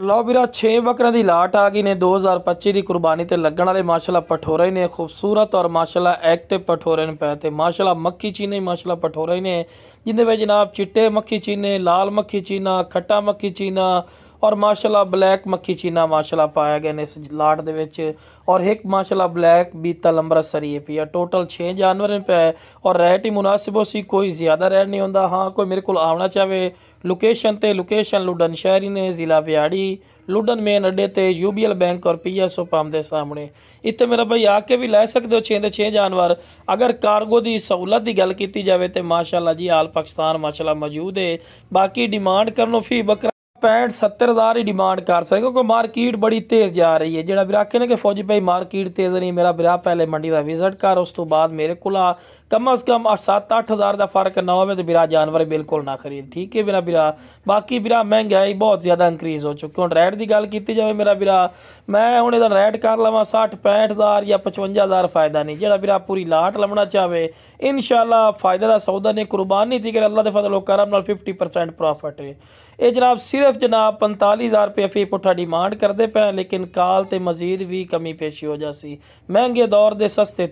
लो ਵੀਰਾ 6 ਬੱਕਰਾਂ ਦੀ ਲਾਟ ਆ ਗਈ ਨੇ 2025 ਦੀ ਕੁਰਬਾਨੀ ਤੇ ਲੱਗਣ ਵਾਲੇ ਮਾਸ਼ਾਅੱਲਾ ਪਠੋਰੇ ਨੇ ਖੂਬਸੂਰਤ ਔਰ ਮਾਸ਼ਾਅੱਲਾ ਐਕਟਿਵ ਪਠੋਰੇ ਨੇ ਪਏ ਤੇ ਮਾਸ਼ਾਅੱਲਾ ਮੱਖੀ ਚੀਨੇ ਮਾਸ਼ਾਅੱਲਾ ਪਠੋਰੇ ਨੇ ਜਿੰਦੇ ਵਿੱਚ जनाब चिट्टे मक्खी चीने लाल मक्खी चीना खट्टा मक्खी चीना और माशाअल्लाह ब्लैक मक्खी चीना माशाअल्लाह पाया गए ने इस लाट दे विच और एक माशाअल्लाह ब्लैक बीतल अमृतसरी है पिया टोटल 6 जानवर पे और रेट ही मुनासिब हो सी कोई ज़्यादा रेट नहीं होंदा। हाँ कोई मेरे को आवना चाहे लोकेशन ते लोकेशन लुडन शहरी ने ज़िला बिहाड़ी लुडन मेन अड्डे ते यूबीएल बैंक और PSO पंप के सामने इतने मेरा भाई आके भी लै सकते हो 6 दे 6 जानवर। अगर कार्गो की सहूलत की गल की जाए तो माशाअल्लाह जी आल पाकिस्तान माशाअल्लाह मौजूद है। बाकी डिमांड करनो फी बकरा 65-70 हज़ार ही डिमांड कर सकते क्योंकि मार्केट बड़ी तेज़ जा रही है। जो विरा ने कि फौजी भाई मार्केट तेज़ नहीं मेरा विरा पहले मंडी का विजिट कर उस तो बाद मेरे को कम अज़ कम 7-8 हज़ार का फर्क ना हो तो विरा जानवर बिल्कुल ना खरीद ठीक है मेरा विरा। बाकी विरा महंगाई बहुत ज़्यादा इंक्रीज़ हो चुकी हूँ रेट की गल की जाए मेरा विरा मैं हूँ इहदा रेट कर लवां 60-65 हज़ार या 55 हज़ार फायदा नहीं। जो विरा पूरी लाट लवना चाहे इंशाअल्लाह फायदे का सौदा नहीं कुर्बानी थी कि अल्लाह के फजल करम 50% प्रॉफिट है। ये जनाब सिर्फ जनाब 45 हज़ार रुपये फी पुट्ठा डिमांड करते पे लेकिन काल ते मजीद भी कमी पेशी हो जासी महंगे दौर दे सस्ते